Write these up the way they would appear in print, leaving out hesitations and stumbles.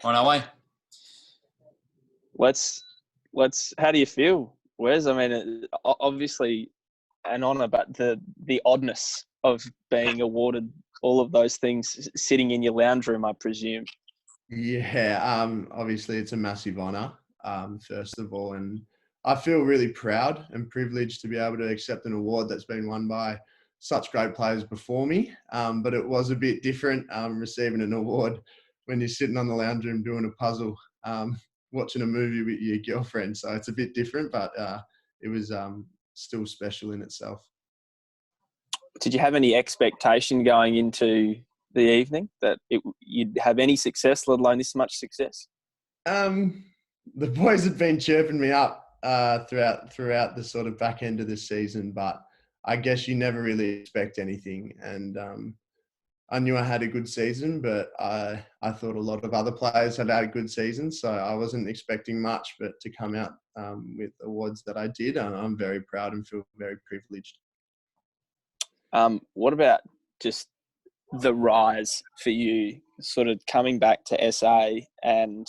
On our way. Let's. How do you feel, Wes? I mean, obviously an honour, but the oddness of being awarded all of those things sitting in your lounge room, I presume. Yeah, obviously it's a massive honour, first of all, and I feel really proud and privileged to be able to accept an award that's been won by such great players before me. But it was a bit different receiving an award when you're sitting on the lounge room doing a puzzle, watching a movie with your girlfriend. So it's a bit different, but it was still special in itself. Did you have any expectation going into the evening that you'd have any success, let alone this much success? The boys had been chirping me up throughout the sort of back end of the season, but I guess you never really expect anything. And I knew I had a good season, but I thought a lot of other players had a good season, so I wasn't expecting much. But to come out with awards that I did, I'm very proud and feel very privileged. What about just the rise for you, sort of coming back to SA? And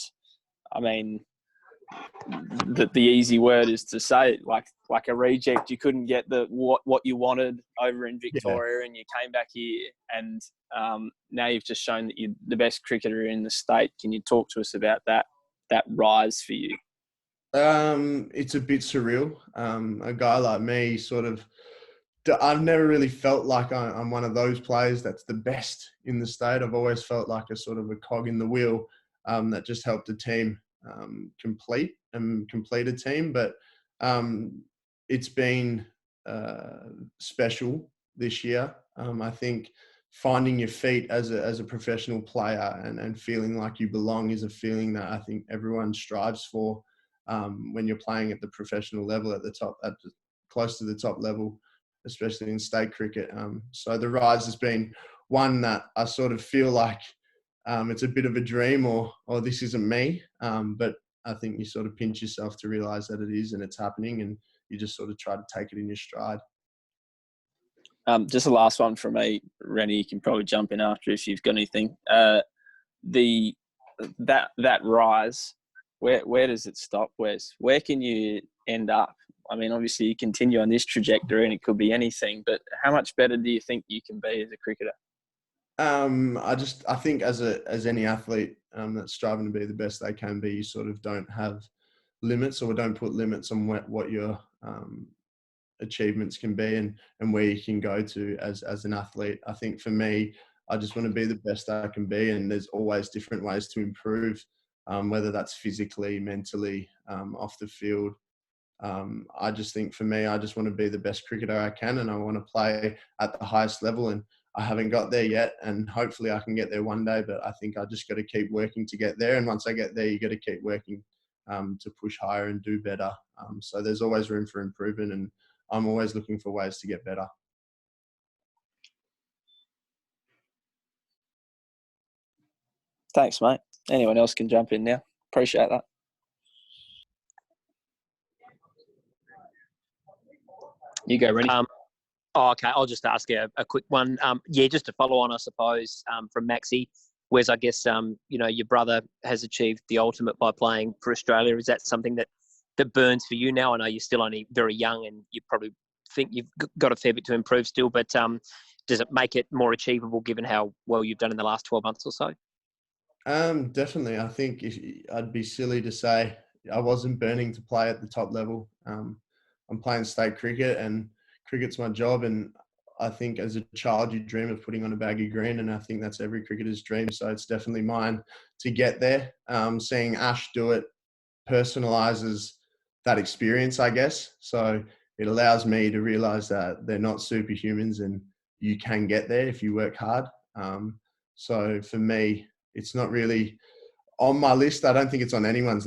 I mean, the easy word is to say it, like a reject. You couldn't get what you wanted over in Victoria, and you came back here, and now you've just shown that you're the best cricketer in the state. Can you talk to us about that rise for you? It's a bit surreal. A guy like me, I've never really felt like I'm one of those players that's the best in the state. I've always felt like a sort of a cog in the wheel that just helped a team complete a team. But it's been special this year. I think finding your feet as a professional player and feeling like you belong is a feeling that I think everyone strives for when you're playing at the professional level, close to the top level, especially in state cricket. So the rise has been one that I sort of feel like it's a bit of a dream or this isn't me. But I think you sort of pinch yourself to realise that it is and it's happening, and you just sort of try to take it in your stride. Just the last one from me, Rennie, you can probably jump in after if you've got anything. That rise, where does it stop, Wes? Where can you end up? I mean, obviously you continue on this trajectory and it could be anything, but how much better do you think you can be as a cricketer? I think as any athlete that's striving to be the best they can be, you sort of don't have limits or don't put limits on what your achievements can be and where you can go to as an athlete. I think for me, I just want to be the best I can be, and there's always different ways to improve, whether that's physically, mentally, off the field. I just think for me, I just want to be the best cricketer I can, and I want to play at the highest level, and I haven't got there yet, and hopefully I can get there one day, but I think I just got to keep working to get there, and once I get there, you got to keep working to push higher and do better. So there's always room for improvement, and I'm always looking for ways to get better. Thanks, mate. Anyone else can jump in now. Appreciate that. You go, Rennie. Okay, I'll just ask you a quick one. Just to follow on, I suppose, from Maxi, whereas I guess, your brother has achieved the ultimate by playing for Australia. Is that something that burns for you now? I know you're still only very young and you probably think you've got a fair bit to improve still, but does it make it more achievable given how well you've done in the last 12 months or so? Definitely. I think I'd be silly to say I wasn't burning to play at the top level. I'm playing state cricket and cricket's my job, and I think as a child you dream of putting on a baggy green, and I think that's every cricketer's dream, so it's definitely mine to get there. Seeing Ash do it personalises that experience, I guess, so it allows me to realise that they're not superhumans and you can get there if you work hard. So for me, it's not really on my list. I don't think it's on anyone's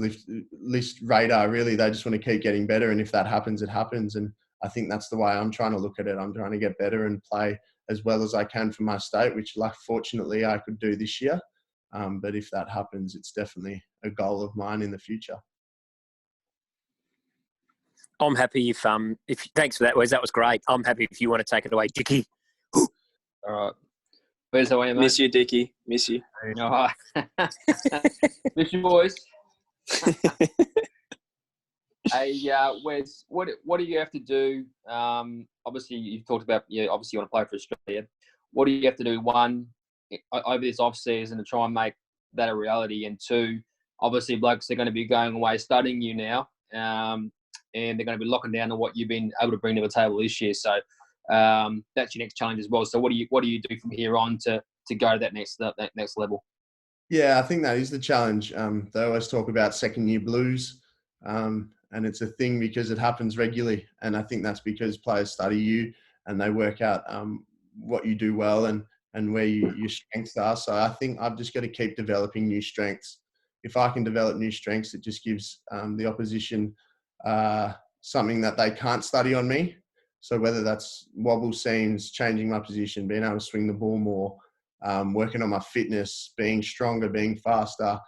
list radar, really. They just want to keep getting better, and if that happens, it happens. And I think that's the way I'm trying to look at it. I'm trying to get better and play as well as I can for my state, which fortunately I could do this year. But if that happens, it's definitely a goal of mine in the future. I'm happy if thanks for that, Wes. That was great. I'm happy if you want to take it away, Dickie. All right. Where's the way, mate? Miss you, Dickie. Miss you. Oh. Mr. Boys. Hey, Wes, what do you have to do? Obviously, you've talked about, obviously you want to play for Australia. What do you have to do, one, over this off-season to try and make that a reality? And two, obviously, blokes are going to be going away studying you now, and they're going to be locking down on what you've been able to bring to the table this year. So that's your next challenge as well. So what do you do from here on to go to that next level? Yeah, I think that is the challenge. They always talk about second-year blues. And it's a thing because it happens regularly. And I think that's because players study you and they work out what you do well and where your strengths are. So I think I've just got to keep developing new strengths. If I can develop new strengths, it just gives the opposition something that they can't study on me. So whether that's wobble seams, changing my position, being able to swing the ball more, working on my fitness, being stronger, being faster,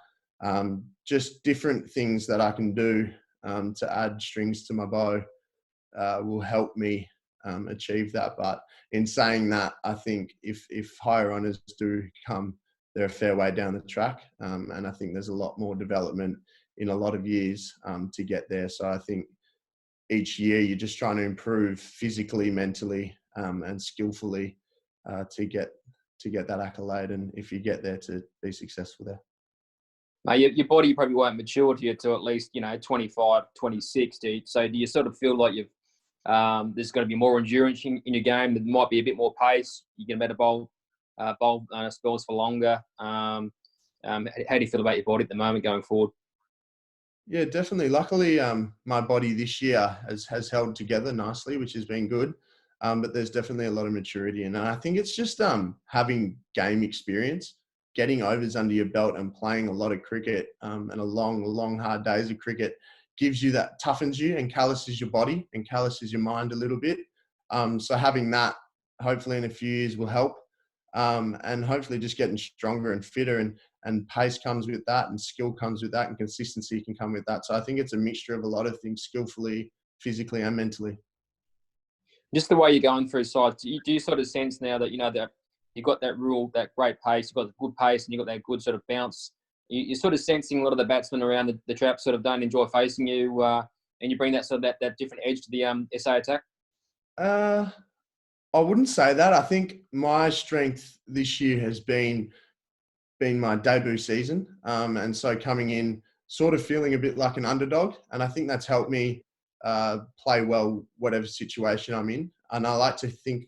just different things that I can do to add strings to my bow will help me achieve that. But in saying that, I think if higher honours do come, they're a fair way down the track. And I think there's a lot more development in a lot of years to get there. So I think each year you're just trying to improve physically, mentally, and skillfully to get that accolade. And if you get there, to be successful there. Your body probably won't mature to you till at least 25, 26. So do you sort of feel like there's going to be more endurance in your game? There might be a bit more pace. You can better bowl spells for longer. How do you feel about your body at the moment going forward? Yeah, definitely. Luckily, my body this year has held together nicely, which has been good. But there's definitely a lot of maturity, and I think it's just having game experience. Getting overs under your belt and playing a lot of cricket and a long, hard days of cricket gives you that, toughens you and calluses your body and calluses your mind a little bit. So having that, hopefully in a few years, will help. And hopefully just getting stronger and fitter, and pace comes with that, and skill comes with that, and consistency can come with that. So I think it's a mixture of a lot of things, skillfully, physically and mentally. Just the way you're going through sides, do you sort of sense now that, that you've got that great pace, you've got the good pace, and you've got that good sort of bounce? You're sort of sensing a lot of the batsmen around the trap sort of don't enjoy facing you, and you bring that sort of that different edge to the SA attack? I wouldn't say that. I think my strength this year has been my debut season. And so coming in, sort of feeling a bit like an underdog. And I think that's helped me play well, whatever situation I'm in. And I like to think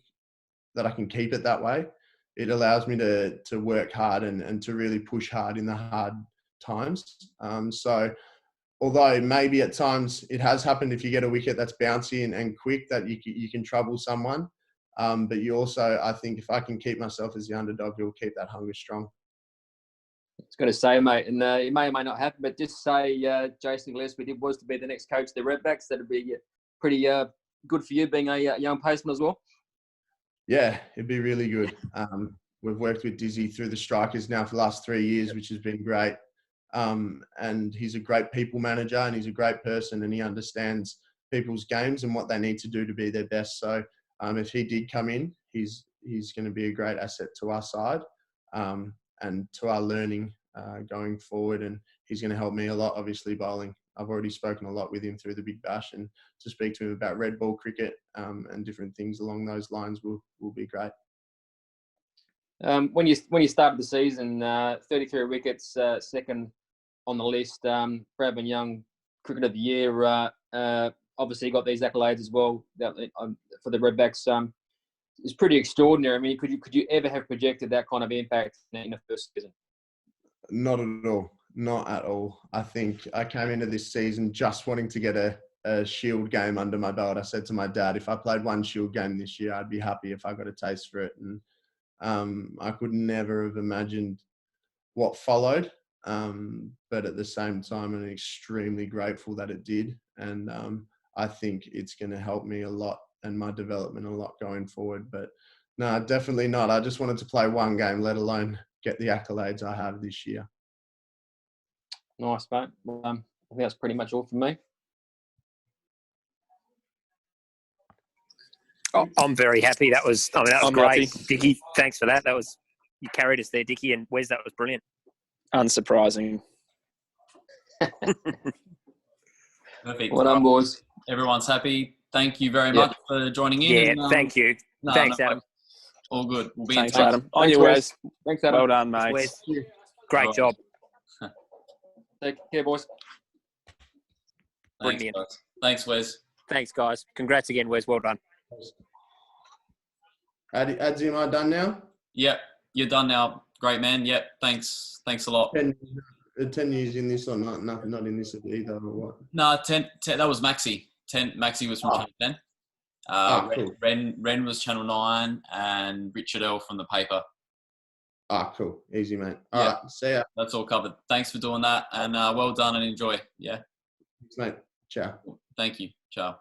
that I can keep it that way. It allows me to work hard and to really push hard in the hard times. So although maybe at times it has happened, if you get a wicket that's bouncy and quick, that you can trouble someone. But you also, I think if I can keep myself as the underdog, you'll keep that hunger strong. I was going to say, mate, and it may or may not happen, but just say Jason Gillespie was to be the next coach of the Redbacks. That'd be pretty good for you, being a young paceman as well. Yeah, it'd be really good. We've worked with Dizzy through the strikers now for the last 3 years, which has been great. And he's a great people manager, and he's a great person, and he understands people's games and what they need to do to be their best. So if he did come in, he's going to be a great asset to our side and to our learning going forward. And he's going to help me a lot, obviously, bowling. I've already spoken a lot with him through the Big Bash, and to speak to him about red ball cricket and different things along those lines will be great. When you started the season, 33 wickets, second on the list, Bradman Young Cricketer of the Year. Obviously, got these accolades as well for the Redbacks. It's pretty extraordinary. I mean, could you ever have projected that kind of impact in the first season? Not at all. Not at all. I think I came into this season just wanting to get a Shield game under my belt. I said to my dad, if I played one Shield game this year, I'd be happy if I got a taste for it. And I could never have imagined what followed. But at the same time, I'm extremely grateful that it did. And I think it's going to help me a lot and my development a lot going forward. But no, definitely not. I just wanted to play one game, let alone get the accolades I have this year. Nice, mate. Well, I think that's pretty much all from me. Oh, I'm very happy. That was great. Happy. Dickie, thanks for that. You carried us there, Dickie, and Wes, that was brilliant. Unsurprising. Perfect. Well done, boys. Everyone's happy. Thank you very Yep. much for joining in. Yeah, and, thank you. Thanks, Adam. All good. We'll be Thanks, in touch. Adam. On Thanks, your Wes. Wes. Thanks, Adam. Well done, mate. Wes. Great Right. job. Take care, boys. Thanks, Brilliant. guys. Thanks, Wes. Thanks, guys. Congrats again, Wes. Well done. Adsy, am I done now? Yep, you're done now. Great, man. Yep, thanks a lot. 10 years in this or not in this either or what? No, 10 that was Maxi. Maxi was from Channel 10. Cool. Ren was Channel 9 and Richard L from the paper. Cool. Easy, mate. All right. See ya. That's all covered. Thanks for doing that and well done and enjoy. Yeah. Thanks, mate. Ciao. Thank you. Ciao.